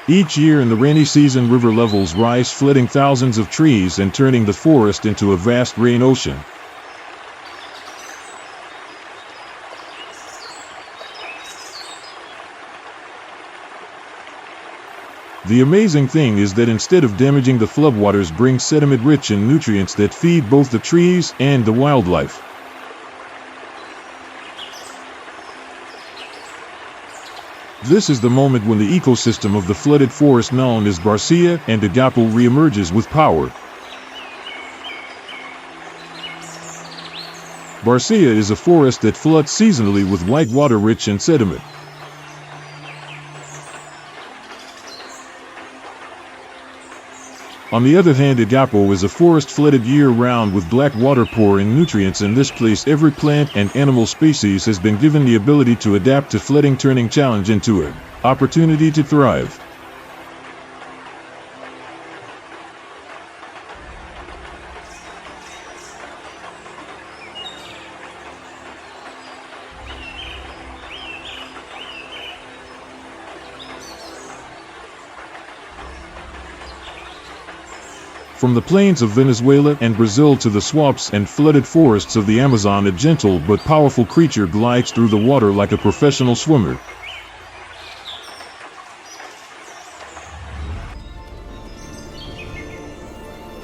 Each year in the rainy season, river levels rise, flooding thousands of trees and turning the forest into a vast rain ocean. The amazing thing is that instead of damaging the floodwaters, bring sediment rich in nutrients that feed both the trees and the wildlife. This is the moment when the ecosystem of the flooded forest known as Barcia and Agapo reemerges with power. Barcia is a forest that floods seasonally with white water rich in sediment. On the other hand, Agapo is a forest flooded year-round with black water poor in nutrients. In this place, every plant and animal species has been given the ability to adapt to flooding, turning challenge into an opportunity to thrive. From the plains of Venezuela and Brazil to the swamps and flooded forests of the Amazon, a gentle but powerful creature glides through the water like a professional swimmer.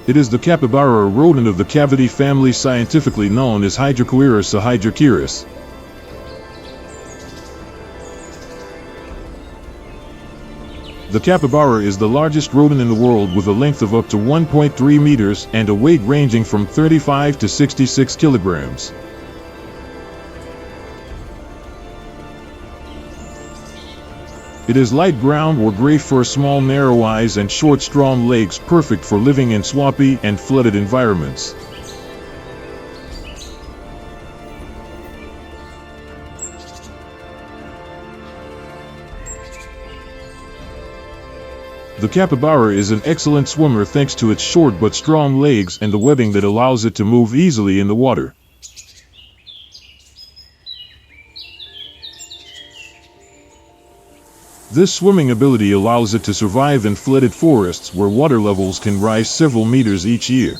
It is the capybara, a rodent of the cavity family, scientifically known as Hydrocoeurus or Hydrocoeurus. The capybara is the largest rodent in the world, with a length of up to 1.3 meters and a weight ranging from 35 to 66 kilograms. It is light brown or gray fur, small narrow eyes, and short strong legs, perfect for living in swampy and flooded environments. The capybara is an excellent swimmer thanks to its short but strong legs and the webbing that allows it to move easily in the water. This swimming ability allows it to survive in flooded forests where water levels can rise several meters each year.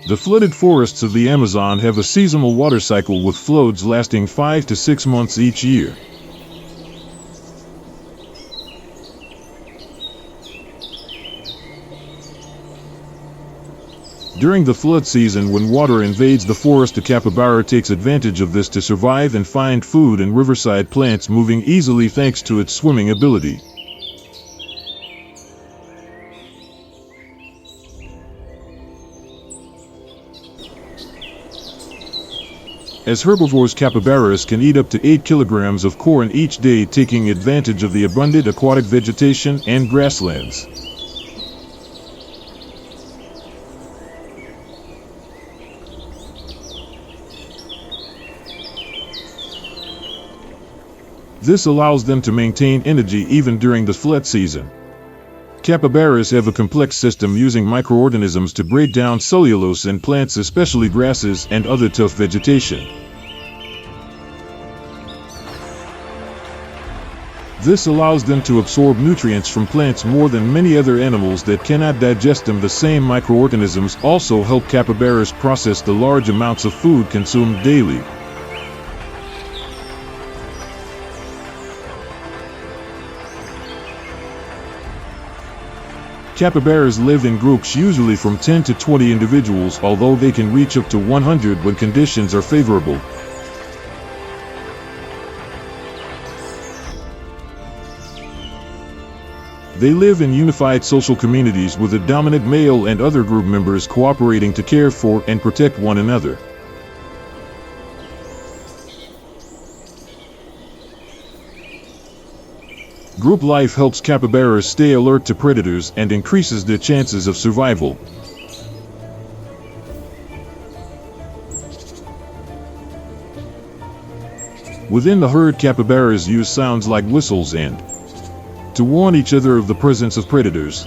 The flooded forests of the Amazon have a seasonal water cycle with floods lasting 5 to 6 months each year. During the flood season, when water invades the forest, the capybara takes advantage of this to survive and find food and riverside plants, moving easily thanks to its swimming ability. As herbivores, capybaras can eat up to 8 kilograms of corn each day, taking advantage of the abundant aquatic vegetation and grasslands. This allows them to maintain energy even during the flood season. Capybaras have a complex system using microorganisms to break down cellulose in plants, especially grasses and other tough vegetation. This allows them to absorb nutrients from plants more than many other animals that cannot digest them. The same microorganisms also help capybaras process the large amounts of food consumed daily. Capybaras live in groups, usually from 10 to 20 individuals, although they can reach up to 100 when conditions are favorable. They live in unified social communities with a dominant male and other group members cooperating to care for and protect one another. Group life helps capybaras stay alert to predators and increases their chances of survival. Within the herd, capybaras use sounds like whistles and to warn each other of the presence of predators.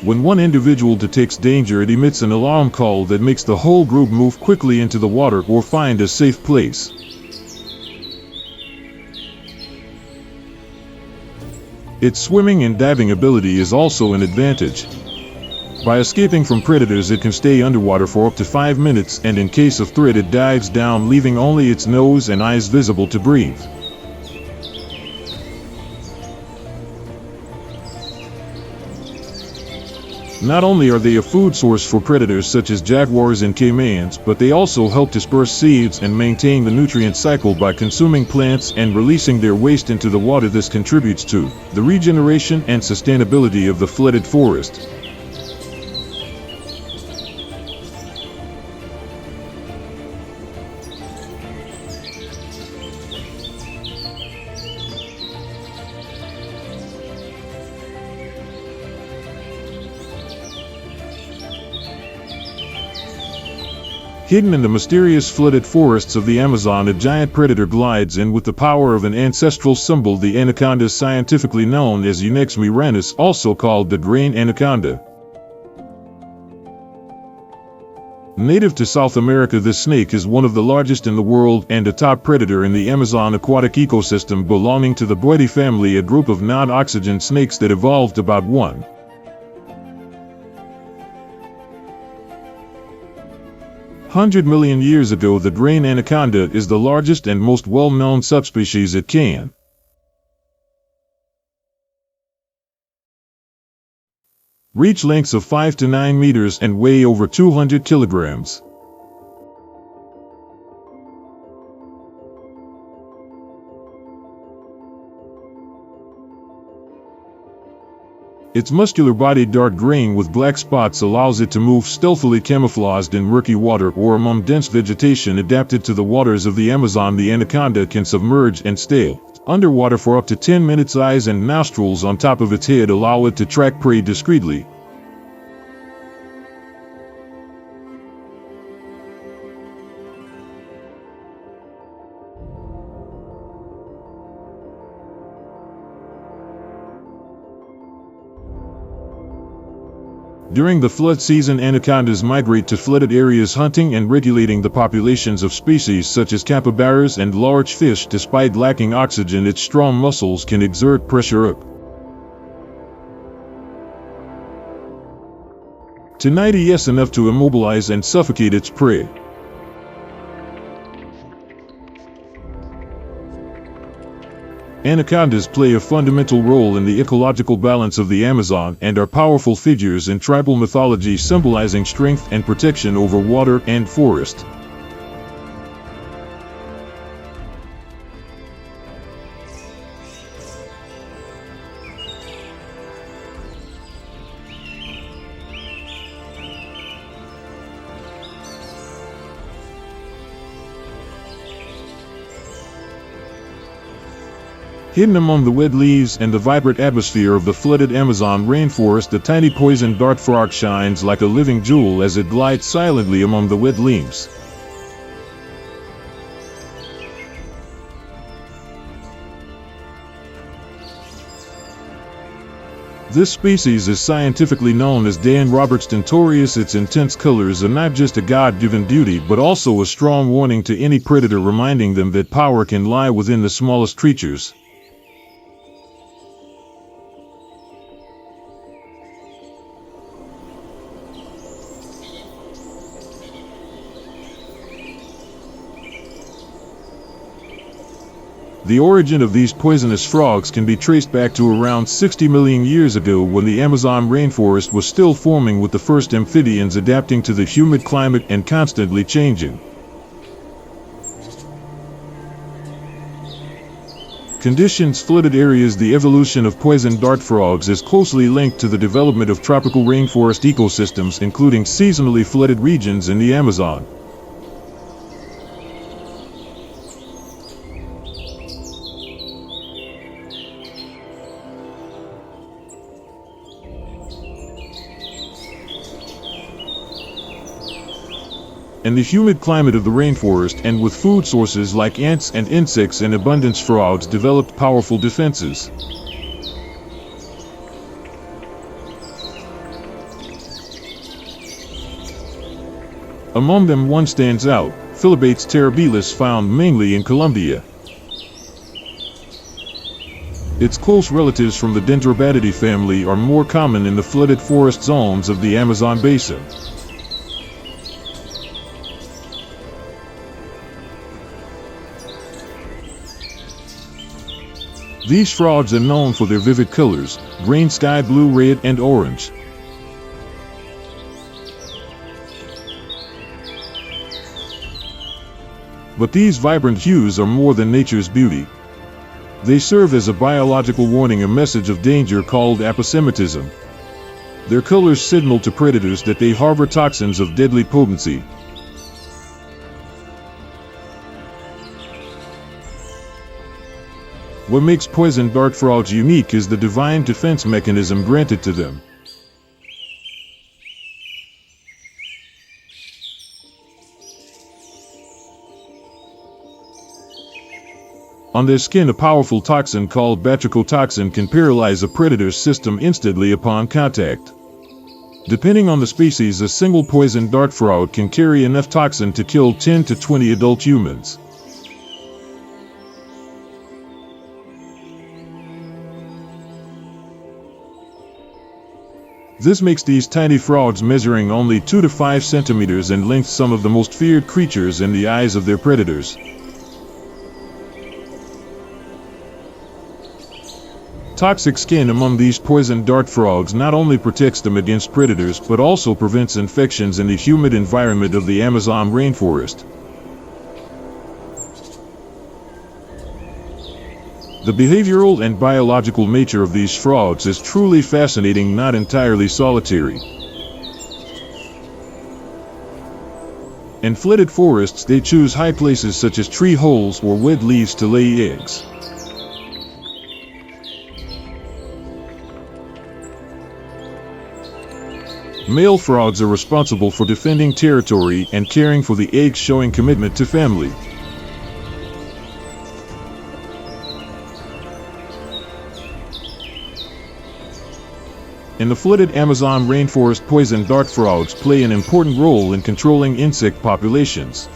When one individual detects danger, it emits an alarm call that makes the whole group move quickly into the water or find a safe place. Its swimming and diving ability is also an advantage. By escaping from predators, it can stay underwater for up to 5 minutes, and in case of threat it dives down, leaving only its nose and eyes visible to breathe. Not only are they a food source for predators such as jaguars and caimans, but they also help disperse seeds and maintain the nutrient cycle by consuming plants and releasing their waste into the water. This contributes to the regeneration and sustainability of the flooded forest. Hidden in the mysterious flooded forests of the Amazon, a giant predator glides in with the power of an ancestral symbol. The anaconda is scientifically known as Unex miranus, also called the green anaconda. Native to South America, this snake is one of the largest in the world and a top predator in the Amazon aquatic ecosystem, belonging to the Boidae family, a group of non-oxygen snakes that evolved about 100 million years ago. The green anaconda is the largest and most well-known subspecies. It can reach lengths of 5 to 9 meters and weigh over 200 kilograms. Its muscular body, dark green with black spots, allows it to move stealthily, camouflaged in murky water or among dense vegetation. Adapted to the waters of the Amazon, the anaconda can submerge and stay underwater for up to 10 minutes. Eyes and nostrils on top of its head allow it to track prey discreetly. During the flood season, anacondas migrate to flooded areas, hunting and regulating the populations of species such as capybaras and large fish. Despite lacking oxygen, its strong muscles can exert pressure up to 90s, enough to immobilize and suffocate its prey. Anacondas play a fundamental role in the ecological balance of the Amazon and are powerful figures in tribal mythology, symbolizing strength and protection over water and forest. Hidden among the wet leaves and the vibrant atmosphere of the flooded Amazon rainforest, the tiny poison dart frog shines like a living jewel as it glides silently among the wet leaves. This species is scientifically known as Dan Roberts stentorius. Its intense colors are not just a God-given beauty, but also a strong warning to any predator, reminding them that power can lie within the smallest creatures. The origin of these poisonous frogs can be traced back to around 60 million years ago, when the Amazon rainforest was still forming, with the first amphibians adapting to the humid climate and constantly changing conditions. Flooded areas. The evolution of poison dart frogs is closely linked to the development of tropical rainforest ecosystems, including seasonally flooded regions in the Amazon. In the humid climate of the rainforest, and with food sources like ants and insects in abundance, frogs developed powerful defenses. Among them one stands out, Phyllobates terribilis, found mainly in Colombia. Its close relatives from the Dendrobatidae family are more common in the flooded forest zones of the Amazon basin. These frogs are known for their vivid colors, green, sky blue, red, and orange. But these vibrant hues are more than nature's beauty. They serve as a biological warning, a message of danger called aposematism. Their colors signal to predators that they harbor toxins of deadly potency. What makes poison dart frogs unique is the divine defense mechanism granted to them. On their skin, a powerful toxin called batrachotoxin can paralyze a predator's system instantly upon contact. Depending on the species, a single poison dart frog can carry enough toxin to kill 10 to 20 adult humans. This makes these tiny frogs, measuring only 2 to 5 centimeters in length, some of the most feared creatures in the eyes of their predators. Toxic skin among these poison dart frogs not only protects them against predators but also prevents infections in the humid environment of the Amazon rainforest. The behavioral and biological nature of these frogs is truly fascinating, not entirely solitary. In flooded forests, they choose high places such as tree holes or wet leaves to lay eggs. Male frogs are responsible for defending territory and caring for the eggs, showing commitment to family. In the flooded Amazon rainforest, poison dart frogs play an important role in controlling insect populations.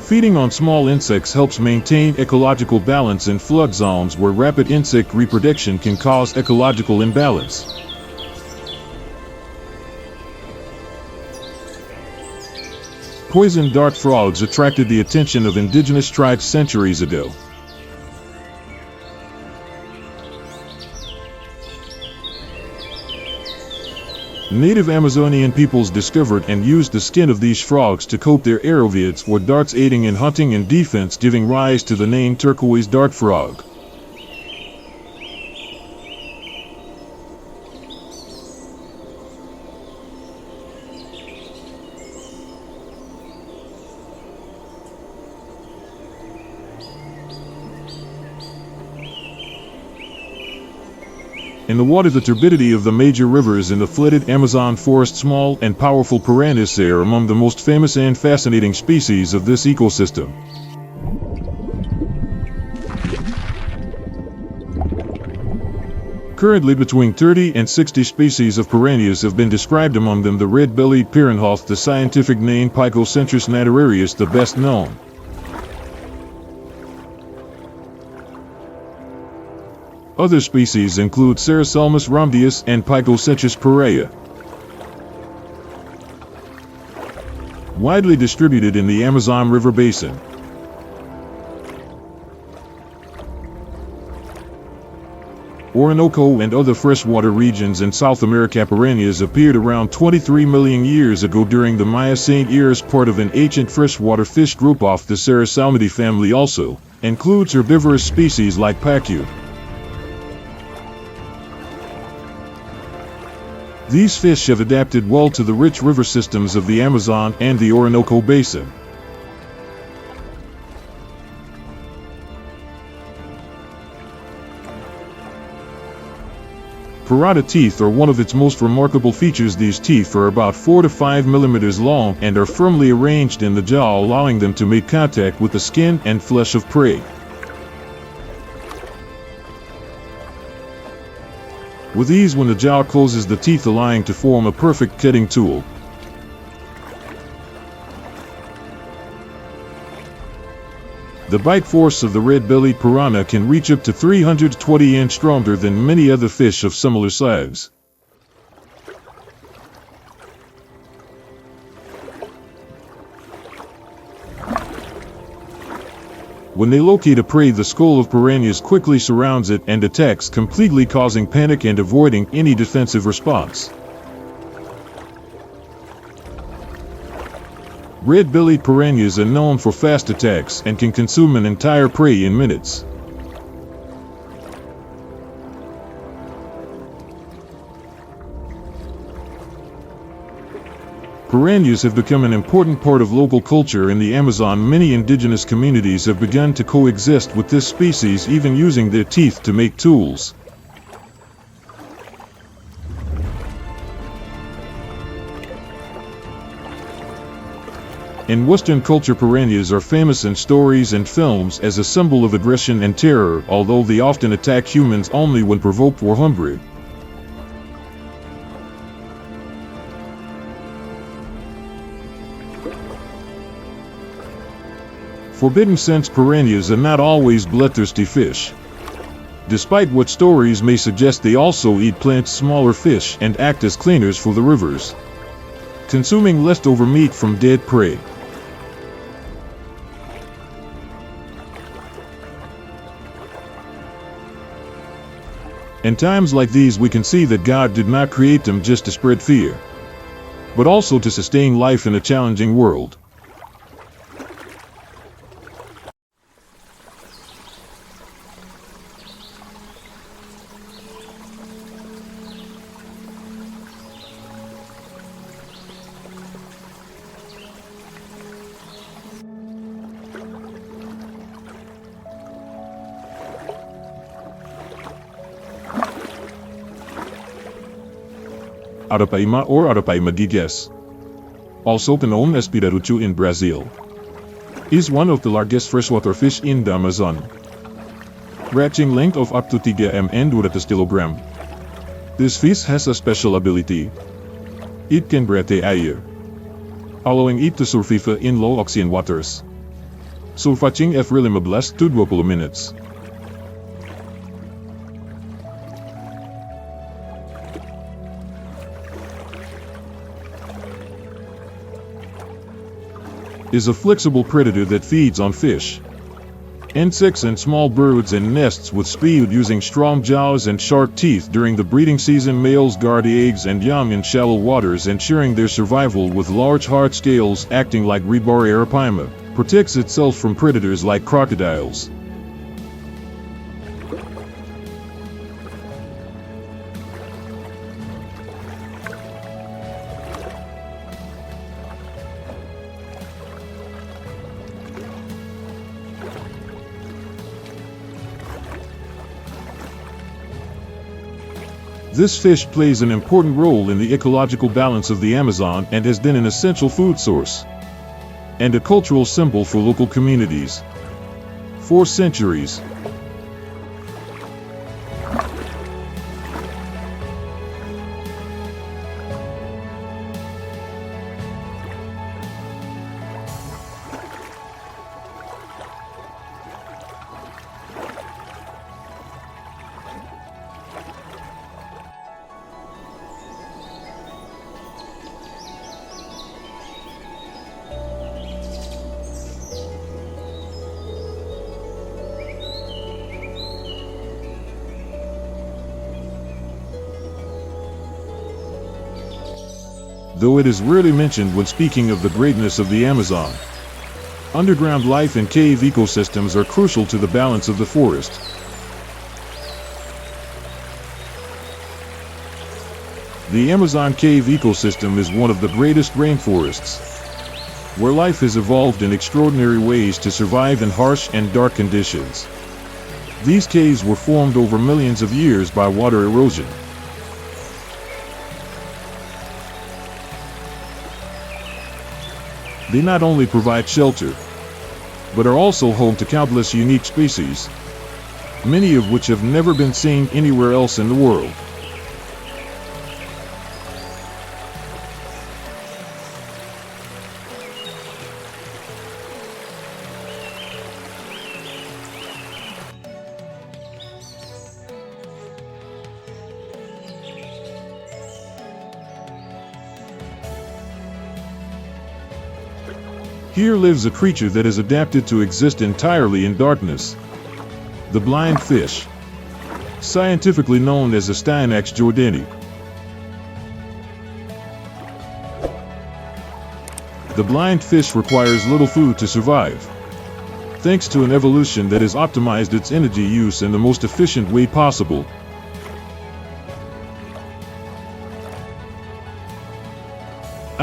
Feeding on small insects helps maintain ecological balance in flood zones where rapid insect reproduction can cause ecological imbalance. Poison dart frogs attracted the attention of indigenous tribes centuries ago. Native Amazonian peoples discovered and used the skin of these frogs to coat their arrowheads or darts, aiding in hunting and defense, giving rise to the name turquoise dart frog. In the water, the turbidity of the major rivers in the flooded Amazon forest, small and powerful piranhas are among the most famous and fascinating species of this ecosystem. Currently, between 30 and 60 species of piranhas have been described, among them the red-bellied piranha, the scientific name Pygocentrus naturarius, the best known. Other species include Cerassalmus rhombius and Pygocentrus pirea. Widely distributed in the Amazon River basin. Orinoco and other freshwater regions in South America. Piranhas appeared around 23 million years ago during the Miocene era as part of an ancient freshwater fish group. Of the Cerassalmidae family also includes herbivorous species like pacu. These fish have adapted well to the rich river systems of the Amazon and the Orinoco basin. Pirata teeth are one of its most remarkable features. These teeth are about 4 to 5 millimeters long and are firmly arranged in the jaw, allowing them to make contact with the skin and flesh of prey. with ease when the jaw closes, the teeth aligning to form a perfect cutting tool. The bite force of the red-bellied piranha can reach up to 320 and stronger than many other fish of similar size. When they locate a prey, the skull of piranhas quickly surrounds it and attacks, completely causing panic and avoiding any defensive response. Red-bellied piranhas are known for fast attacks and can consume an entire prey in minutes. Piranhas have become an important part of local culture in the Amazon. Many indigenous communities have begun to coexist with this species, even using their teeth to make tools. In Western culture, piranhas are famous in stories and films as a symbol of aggression and terror, although they often attack humans only when provoked or hungry. Forbidden sense, piranhas are not always bloodthirsty fish. Despite what stories may suggest, they also eat plants, smaller fish, and act as cleaners for the rivers, consuming leftover meat from dead prey. In times like these, we can see that God did not create them just to spread fear, but also to sustain life in a challenging world. Arapaima or arapaima gigas, also known as pirarucu in Brazil, is one of the largest freshwater fish in the Amazon, reaching length of up to 3 m and 200 kg. This fish has a special ability. It can breathe air, allowing it to survive in low oxygen waters, surviving every 15 to 20 minutes. Is a flexible predator that feeds on fish, insects, and small birds, and nests with speed using strong jaws and sharp teeth. During the breeding season, males guard eggs and young in shallow waters, ensuring their survival, with large hard scales acting like rebar. Arapaima protects itself from predators like crocodiles. This fish plays an important role in the ecological balance of the Amazon and has been an essential food source and a cultural symbol for local communities for centuries. Though it is rarely mentioned when speaking of the greatness of the Amazon, underground life and cave ecosystems are crucial to the balance of the forest. The Amazon cave ecosystem is one of the greatest rainforests, where life has evolved in extraordinary ways to survive in harsh and dark conditions. These caves were formed over millions of years by water erosion. They not only provide shelter, but are also home to countless unique species, many of which have never been seen anywhere else in the world. Here lives a creature that is adapted to exist entirely in darkness. The blind fish, scientifically known as a Stynax jordani. The blind fish requires little food to survive, thanks to an evolution that has optimized its energy use in the most efficient way possible.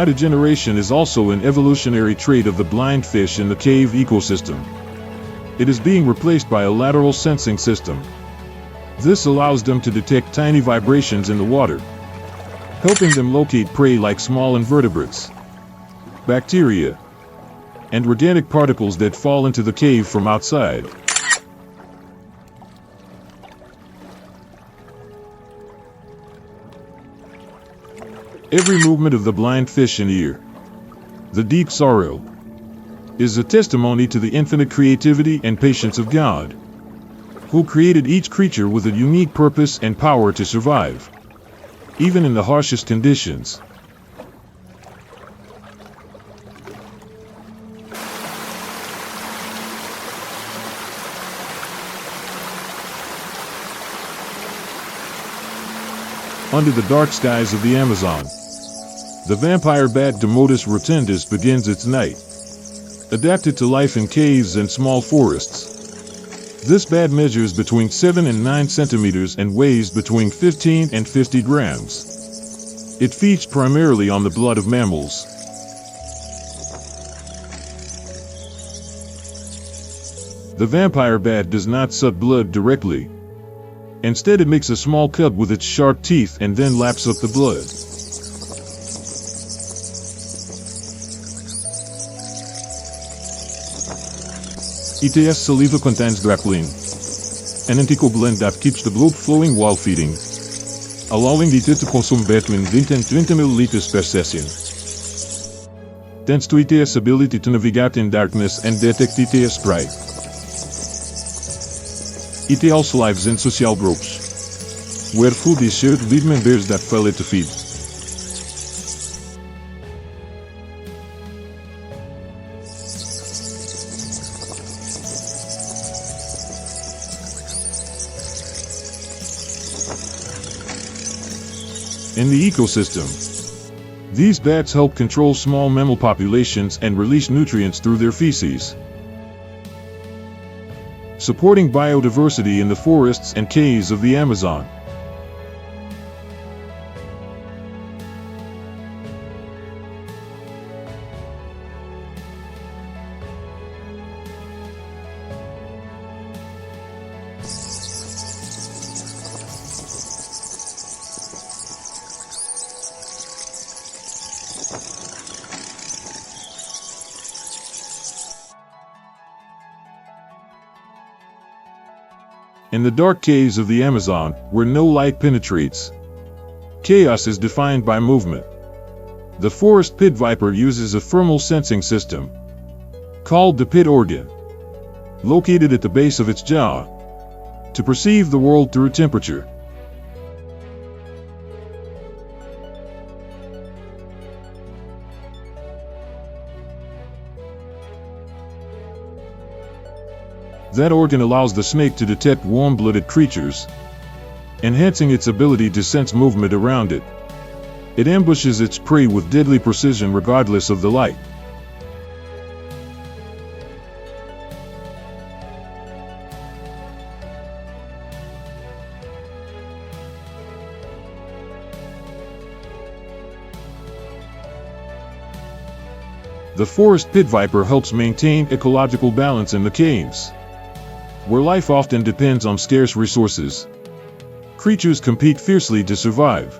Degeneration is also an evolutionary trait of the blind fish in the cave ecosystem. It is being replaced by a lateral sensing system. This allows them to detect tiny vibrations in the water, helping them locate prey like small invertebrates, bacteria, and organic particles that fall into the cave from outside. Every movement of the blind fish in ear, the deep sorrow, is a testimony to the infinite creativity and patience of God, who created each creature with a unique purpose and power to survive, even in the harshest conditions. Under the dark skies of the Amazon, the vampire bat Demodus rotundus begins its night. Adapted to life in caves and small forests, this bat measures between 7 and 9 centimeters and weighs between 15 and 50 grams. It feeds primarily on the blood of mammals. The vampire bat does not suck blood directly. Instead, it makes a small cut with its sharp teeth and then laps up the blood. Its saliva contains draculin, an anticoagulant that keeps the blood flowing while feeding, allowing it to consume between 20 and 20 milliliters per session. Thanks to its ability to navigate in darkness and detect its prey. It also lives in social groups, where food is shared with members that fail to feed. In the ecosystem, these bats help control small mammal populations and release nutrients through their feces, supporting biodiversity in the forests and caves of the Amazon. In the dark caves of the Amazon, where no light penetrates, chaos is defined by movement. The forest pit viper uses a thermal sensing system, called the pit organ, located at the base of its jaw, to perceive the world through temperature. That organ allows the snake to detect warm-blooded creatures, enhancing its ability to sense movement around it. It ambushes its prey with deadly precision regardless of the light. The forest pit viper helps maintain ecological balance in the caves, where life often depends on scarce resources. Creatures compete fiercely to survive.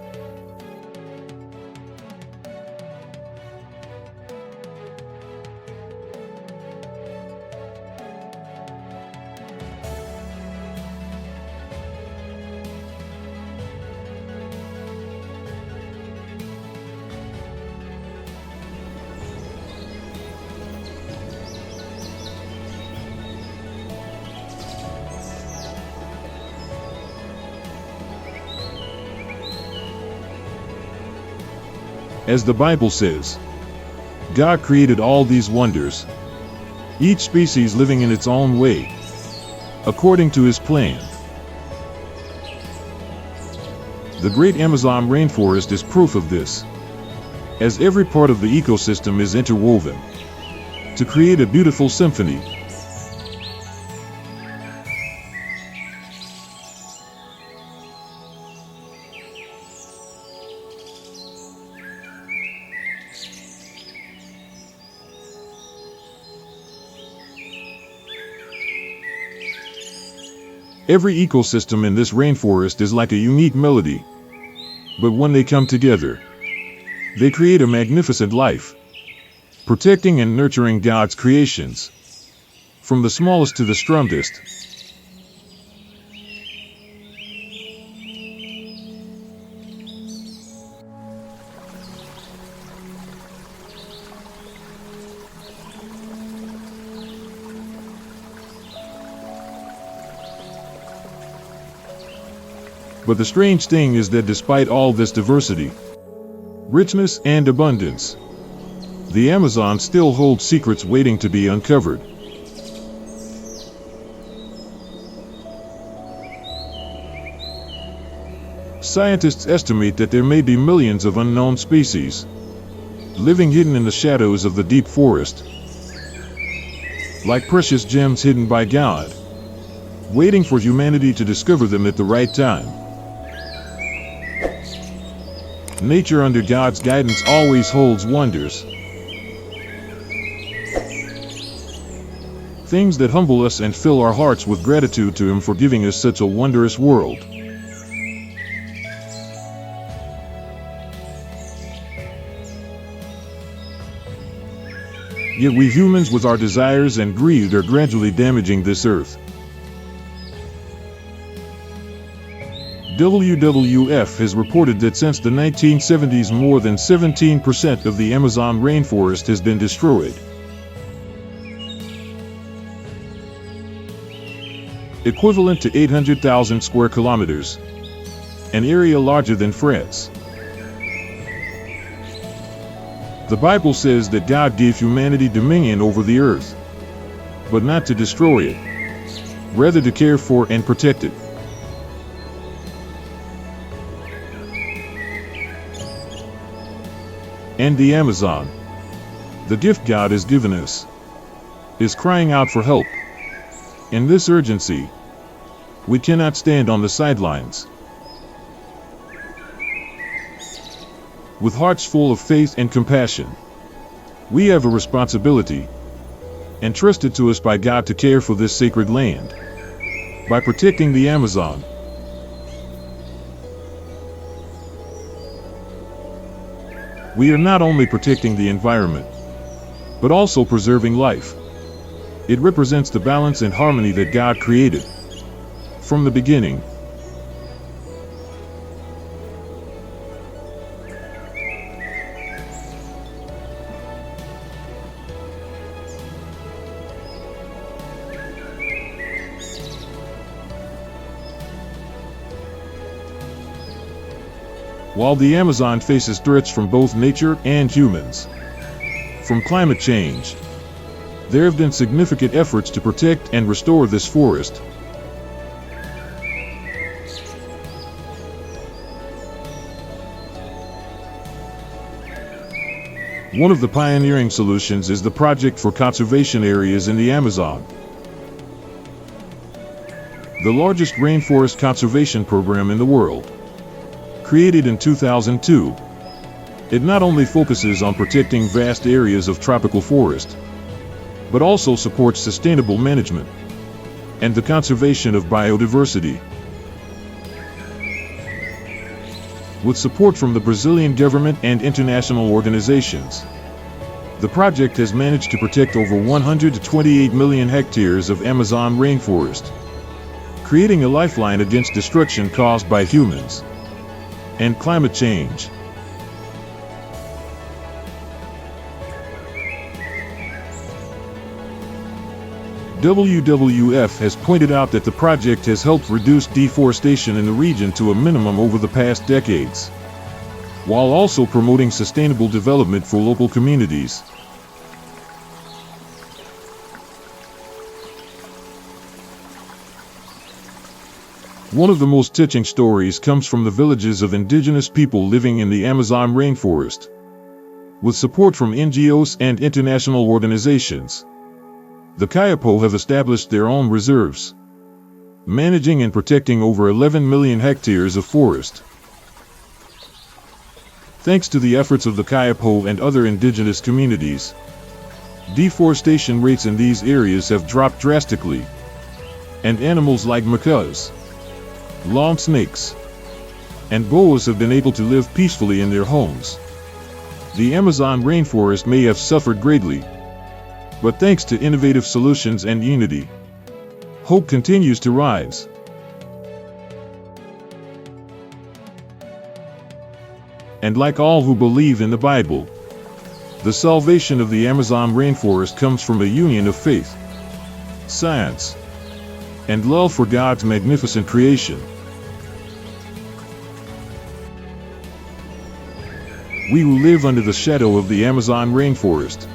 As the Bible says, God created all these wonders, each species living in its own way, according to His plan. The great Amazon rainforest is proof of this, as every part of the ecosystem is interwoven to create a beautiful symphony. Every ecosystem in this rainforest is like a unique melody, but when they come together, they create a magnificent life, protecting and nurturing God's creations, from the smallest to the strongest. But the strange thing is that despite all this diversity, richness, and abundance, the Amazon still holds secrets waiting to be uncovered. Scientists estimate that there may be millions of unknown species living hidden in the shadows of the deep forest, like precious gems hidden by God, waiting for humanity to discover them at the right time. Nature under God's guidance always holds wonders, things that humble us and fill our hearts with gratitude to Him for giving us such a wondrous world. Yet we humans, with our desires and greed, are gradually damaging this earth. WWF has reported that since the 1970s, more than 17% of the Amazon rainforest has been destroyed, equivalent to 800,000 square kilometers, an area larger than France. The Bible says that God gave humanity dominion over the earth, but not to destroy it, rather to care for and protect it. And the Amazon, the gift God has given us, is crying out for help. In this urgency, we cannot stand on the sidelines. With hearts full of faith and compassion, we have a responsibility, entrusted to us by God, to care for this sacred land by protecting the Amazon. We are not only protecting the environment, but also preserving life. It represents the balance and harmony that God created from the beginning. While the Amazon faces threats from both nature and humans, from climate change, there have been significant efforts to protect and restore this forest. One of the pioneering solutions is the Project for Conservation Areas in the Amazon, the largest rainforest conservation program in the world. Created in 2002, it not only focuses on protecting vast areas of tropical forest, but also supports sustainable management and the conservation of biodiversity. With support from the Brazilian government and international organizations, the project has managed to protect over 128 million hectares of Amazon rainforest, creating a lifeline against destruction caused by humans and climate change. WWF has pointed out that the project has helped reduce deforestation in the region to a minimum over the past decades. while also promoting sustainable development for local communities. One of the most touching stories comes from the villages of indigenous people living in the Amazon rainforest. With support from NGOs and international organizations, the Kayapo have established their own reserves, managing and protecting over 11 million hectares of forest. Thanks to the efforts of the Kayapo and other indigenous communities, deforestation rates in these areas have dropped drastically, and animals like macaques, long snakes, and boas have been able to live peacefully in their homes. The Amazon rainforest may have suffered greatly, but thanks to innovative solutions and unity, hope continues to rise. And like all who believe in the Bible, the salvation of the Amazon rainforest comes from a union of faith, science, and love for God's magnificent creation. We who live under the shadow of the Amazon rainforest,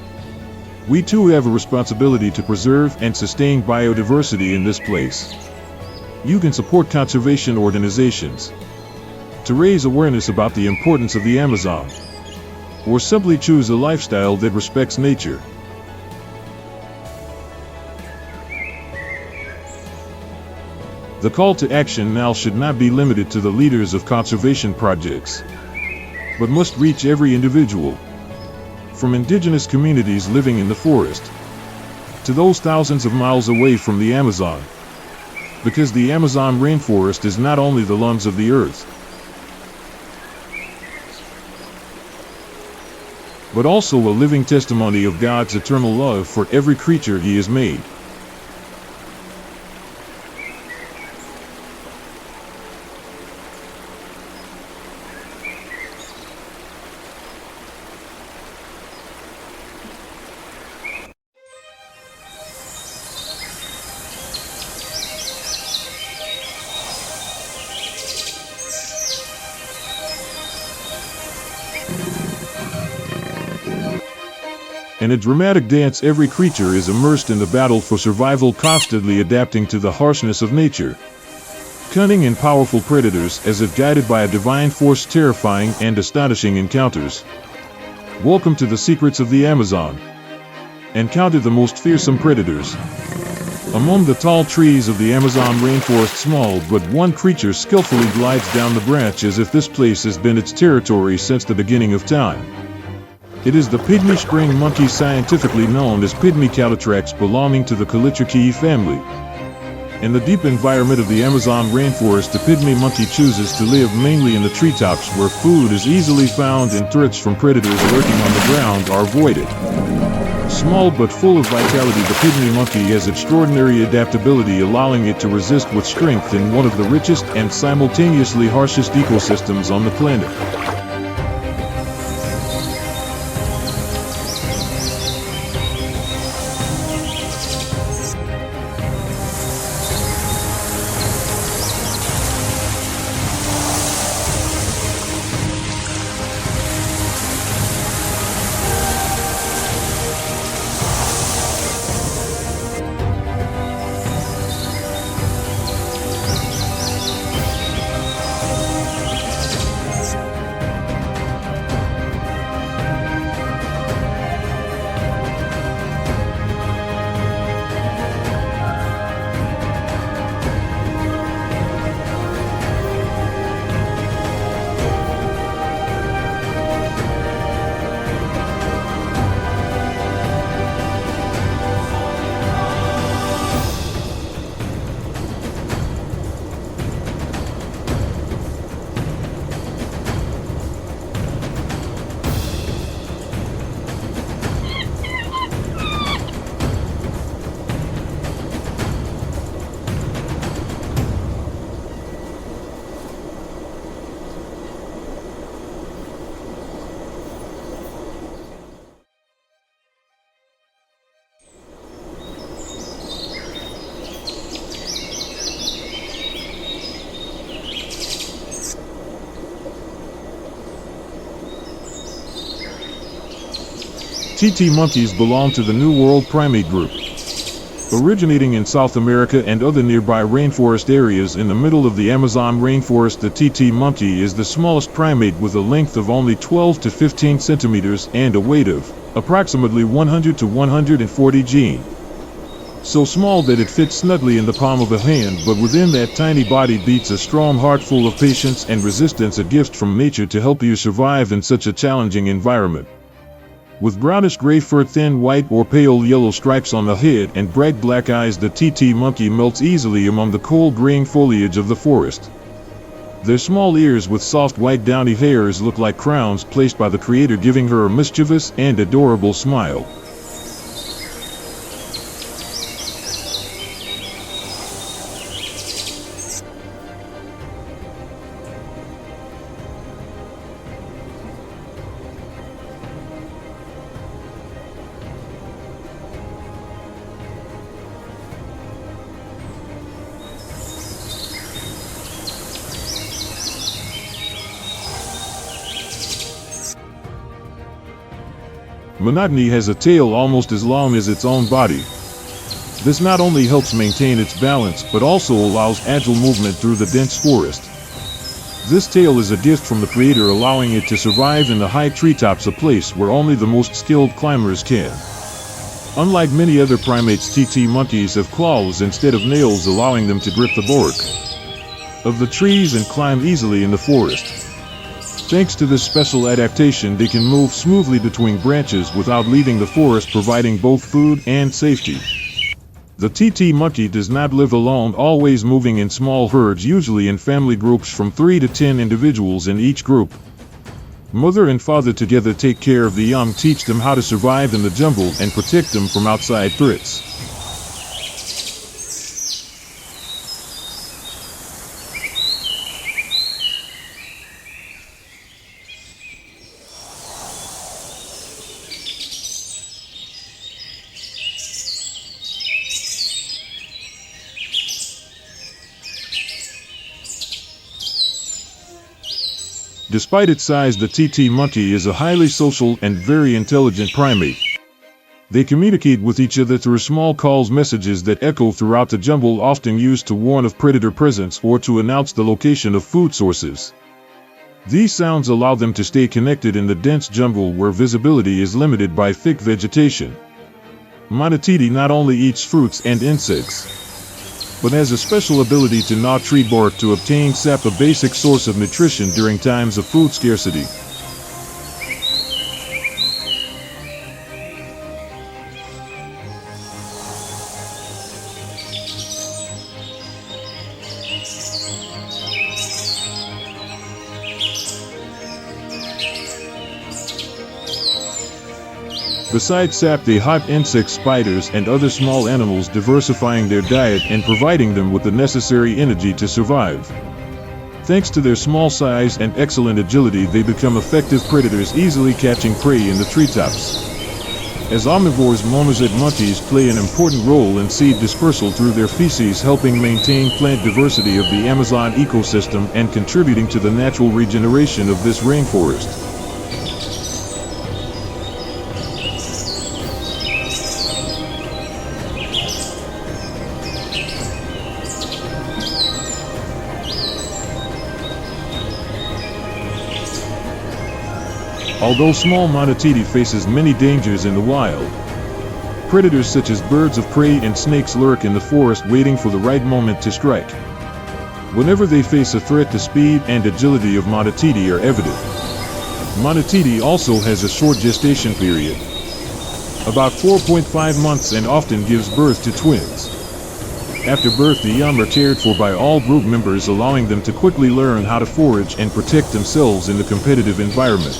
we too have a responsibility to preserve and sustain biodiversity in this place. You can support conservation organizations to raise awareness about the importance of the Amazon, or simply choose a lifestyle that respects nature. The call to action now should not be limited to the leaders of conservation projects, but must reach every individual, from indigenous communities living in the forest to those thousands of miles away from the Amazon, because the Amazon rainforest is not only the lungs of the earth, but also a living testimony of God's eternal love for every creature He has made. In a dramatic dance, every creature is immersed in the battle for survival, constantly adapting to the harshness of nature. Cunning and powerful predators, as if guided by a divine force, terrifying and astonishing encounters. Welcome to the secrets of the Amazon. Encounter the most fearsome predators. Among the tall trees of the Amazon rainforest, small but one creature skillfully glides down the branch as if this place has been its territory since the beginning of time. It is the pygmy spring monkey, scientifically known as Pygmy calotrax, belonging to the Calitrichae family. In the deep environment of the Amazon rainforest, the pygmy monkey chooses to live mainly in the treetops, where food is easily found and threats from predators lurking on the ground are avoided. Small but full of vitality, the pygmy monkey has extraordinary adaptability, allowing it to resist with strength in one of the richest and simultaneously harshest ecosystems on the planet. TT monkeys belong to the New World primate group. Originating in South America and other nearby rainforest areas in the middle of the Amazon rainforest, the TT monkey is the smallest primate with a length of only 12 to 15 centimeters and a weight of approximately 100 to 140 g. So small that it fits snugly in the palm of a hand, but within that tiny body beats a strong heart full of patience and resistance, a gift from nature to help you survive in such a challenging environment. With brownish-gray fur, thin white or pale yellow stripes on the head, and bright black eyes, the TT monkey melts easily among the cold green foliage of the forest. Their small ears with soft white downy hairs look like crowns placed by the creator, giving her a mischievous and adorable smile. Monotony has a tail almost as long as its own body. This not only helps maintain its balance, but also allows agile movement through the dense forest. This tail is a gift from the creator, allowing it to survive in the high treetops, a place where only the most skilled climbers can. Unlike many other primates, TT monkeys have claws instead of nails, allowing them to grip the bark of the trees and climb easily in the forest. Thanks to this special adaptation, they can move smoothly between branches without leaving the forest, providing both food and safety. The TT monkey does not live alone, always moving in small herds, usually in family groups from 3 to 10 individuals in each group. Mother and father together take care of the young, teach them how to survive in the jungle, and protect them from outside threats. Despite its size, the TT monkey is a highly social and very intelligent primate. They communicate with each other through small calls, messages that echo throughout the jungle, often used to warn of predator presence or to announce the location of food sources. These sounds allow them to stay connected in the dense jungle where visibility is limited by thick vegetation. Monotity not only eats fruits and insects, but has a special ability to gnaw tree bark to obtain sap, a basic source of nutrition during times of food scarcity. Besides sap, they hunt insects, spiders, and other small animals, diversifying their diet and providing them with the necessary energy to survive. Thanks to their small size and excellent agility, they become effective predators, easily catching prey in the treetops. As omnivores, Marmoset monkeys play an important role in seed dispersal through their feces, helping maintain plant diversity of the Amazon ecosystem and contributing to the natural regeneration of this rainforest. Although small, monotity faces many dangers in the wild. Predators such as birds of prey and snakes lurk in the forest, waiting for the right moment to strike. Whenever they face a threat, the speed and agility of monotity are evident. Monotity also has a short gestation period, about 4.5 months, and often gives birth to twins. After birth, the young are cared for by all group members, allowing them to quickly learn how to forage and protect themselves in the competitive environment.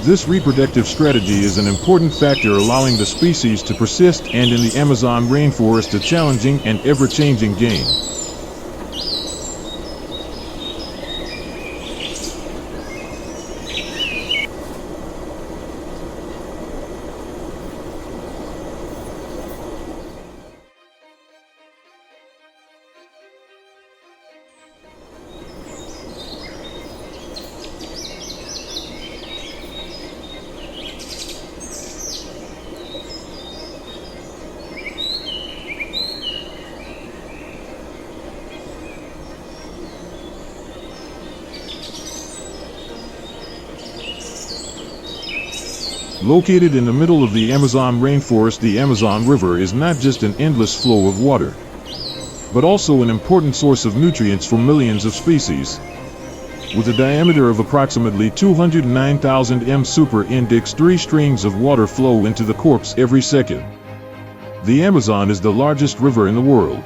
This reproductive strategy is an important factor allowing the species to persist, and in the Amazon rainforest, a challenging and ever-changing game. Located in the middle of the Amazon rainforest, the Amazon River is not just an endless flow of water, but also an important source of nutrients for millions of species. With a diameter of approximately 209,000 m super index, 3 streams of water flow into the corpse every second. The Amazon is the largest river in the world.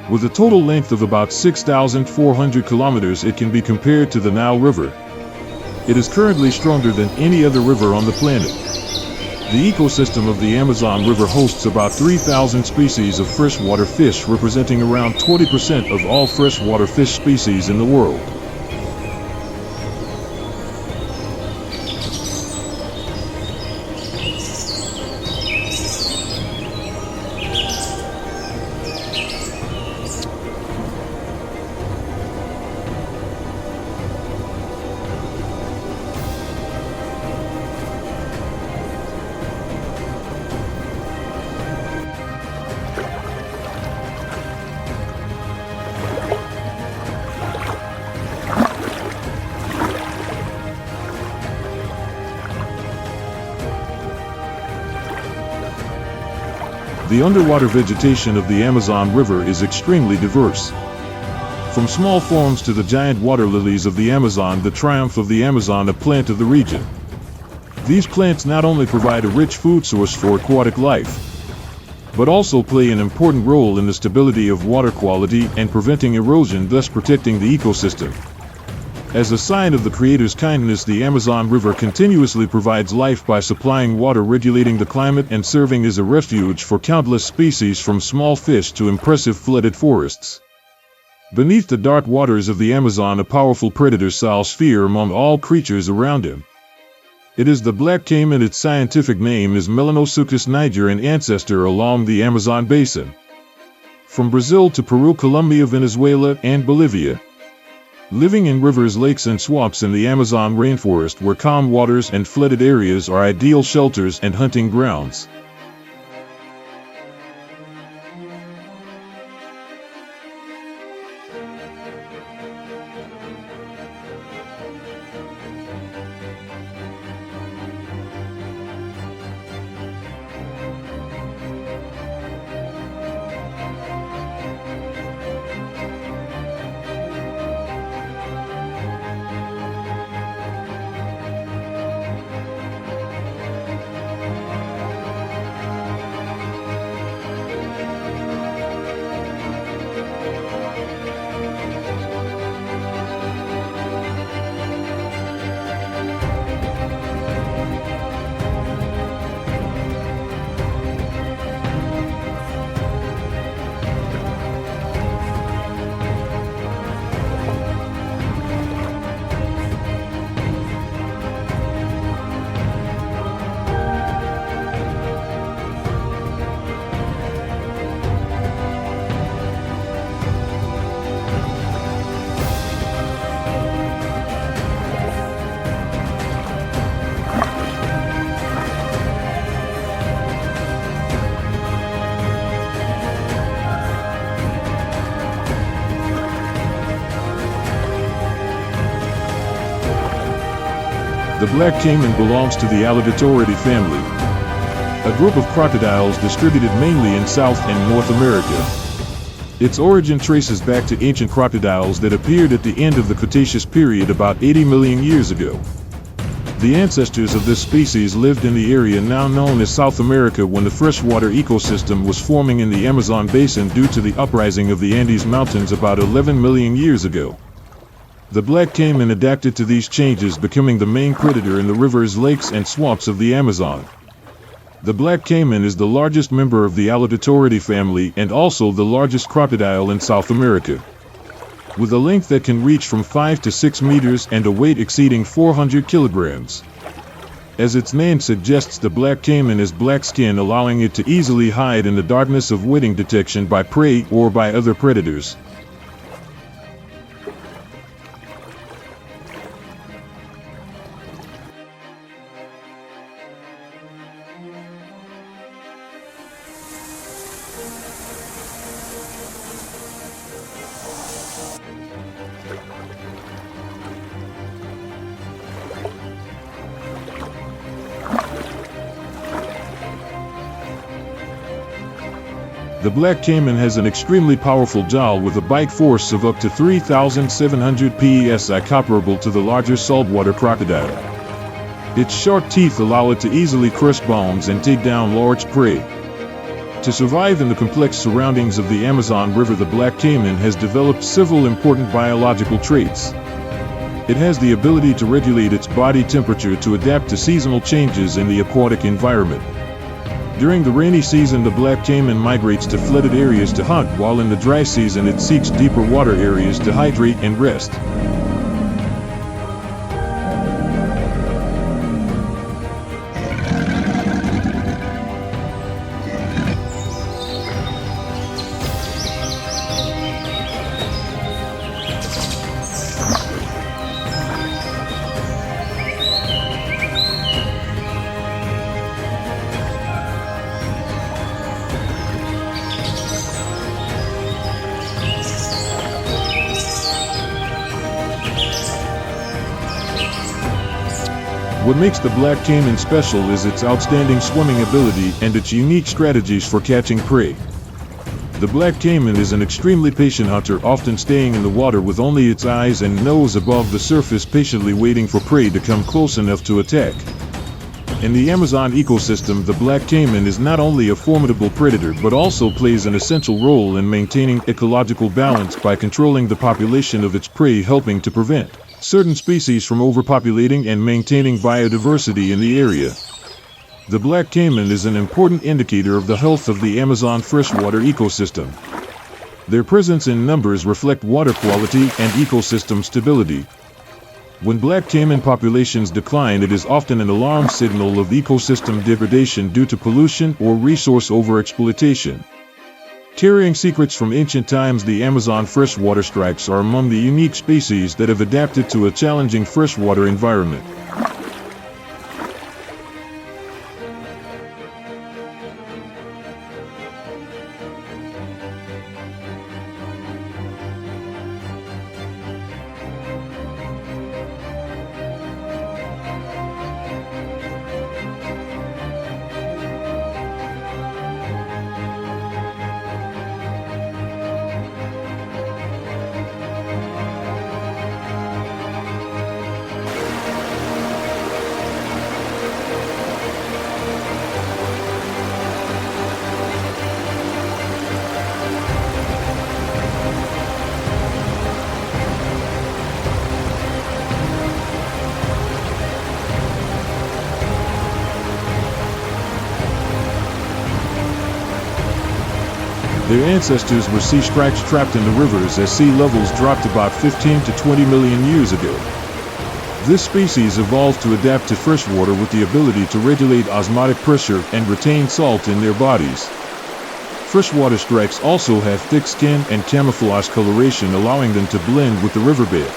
With a total length of about 6,400 kilometers, it can be compared to the Nile River. It is currently stronger than any other river on the planet. The ecosystem of the Amazon River hosts about 3,000 species of freshwater fish, representing around 20% of all freshwater fish species in the world. The underwater vegetation of the Amazon River is extremely diverse. From small forms to the giant water lilies of the Amazon, the triumph of the Amazon, a plant of the region. These plants not only provide a rich food source for aquatic life, but also play an important role in the stability of water quality and preventing erosion, thus protecting the ecosystem. As a sign of the Creator's kindness, the Amazon River continuously provides life by supplying water, regulating the climate, and serving as a refuge for countless species, from small fish to impressive flooded forests. Beneath the dark waters of the Amazon, a powerful predator sows fear among all creatures around him. It is the black caiman. Its scientific name is Melanosuchus niger, an ancestor along the Amazon basin. From Brazil to Peru, Colombia, Venezuela, and Bolivia. Living in rivers, lakes, and swamps in the Amazon rainforest, where calm waters and flooded areas are ideal shelters and hunting grounds. The black caiman belongs to the Alligatoridae family, a group of crocodiles distributed mainly in South and North America. Its origin traces back to ancient crocodiles that appeared at the end of the Cretaceous period about 80 million years ago. The ancestors of this species lived in the area now known as South America when the freshwater ecosystem was forming in the Amazon basin due to the uprising of the Andes Mountains about 11 million years ago. The black caiman adapted to these changes, becoming the main predator in the rivers, lakes, and swamps of the Amazon. The black caiman is the largest member of the Alligatoridae family and also the largest crocodile in South America, with a length that can reach from 5 to 6 meters and a weight exceeding 400 kilograms. As its name suggests, the black caiman has black skin, allowing it to easily hide in the darkness, avoiding detection by prey or by other predators. The black caiman has an extremely powerful jaw with a bite force of up to 3,700 psi, comparable to the larger saltwater crocodile. Its sharp teeth allow it to easily crush bones and take down large prey. To survive in the complex surroundings of the Amazon River, the black caiman has developed several important biological traits. It has the ability to regulate its body temperature to adapt to seasonal changes in the aquatic environment. During the rainy season, the black caiman migrates to flooded areas to hunt, while in the dry season it seeks deeper water areas to hydrate and rest. What makes the black caiman special is its outstanding swimming ability and its unique strategies for catching prey. The black caiman is an extremely patient hunter, often staying in the water with only its eyes and nose above the surface, patiently waiting for prey to come close enough to attack. In the Amazon ecosystem, the black caiman is not only a formidable predator but also plays an essential role in maintaining ecological balance by controlling the population of its prey, helping to prevent certain species from overpopulating and maintaining biodiversity in the area. The black caiman is an important indicator of the health of the Amazon freshwater ecosystem. Their presence in numbers reflect water quality and ecosystem stability. When black caiman populations decline, it is often an alarm signal of ecosystem degradation due to pollution or resource overexploitation. Carrying secrets from ancient times, the Amazon freshwater stingrays are among the unique species that have adapted to a challenging freshwater environment. Their ancestors were sea stingrays trapped in the rivers as sea levels dropped about 15 to 20 million years ago. This species evolved to adapt to freshwater with the ability to regulate osmotic pressure and retain salt in their bodies. Freshwater stingrays also have thick skin and camouflaged coloration, allowing them to blend with the riverbed.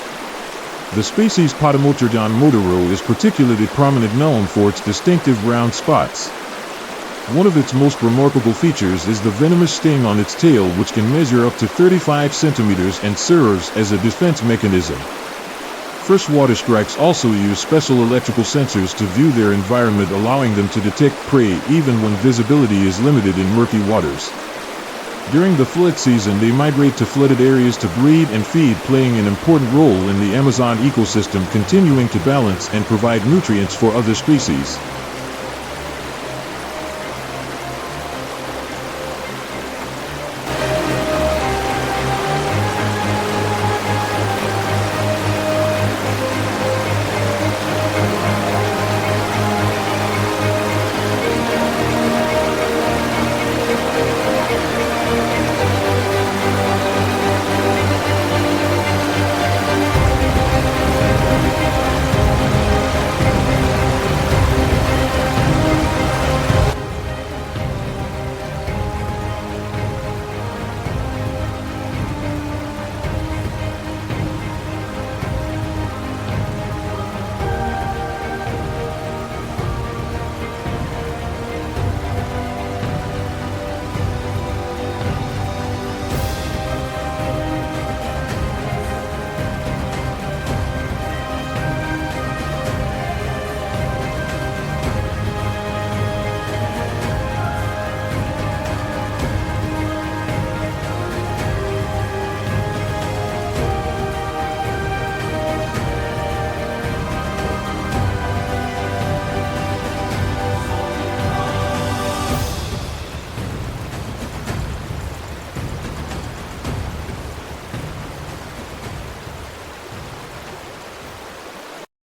The species Potamotrodon modero is particularly prominent, known for its distinctive round spots. One of its most remarkable features is the venomous sting on its tail, which can measure up to 35 centimeters and serves as a defense mechanism. Freshwater stingrays also use special electrical sensors to view their environment, allowing them to detect prey even when visibility is limited in murky waters. During the flood season, they migrate to flooded areas to breed and feed, playing an important role in the Amazon ecosystem, continuing to balance and provide nutrients for other species.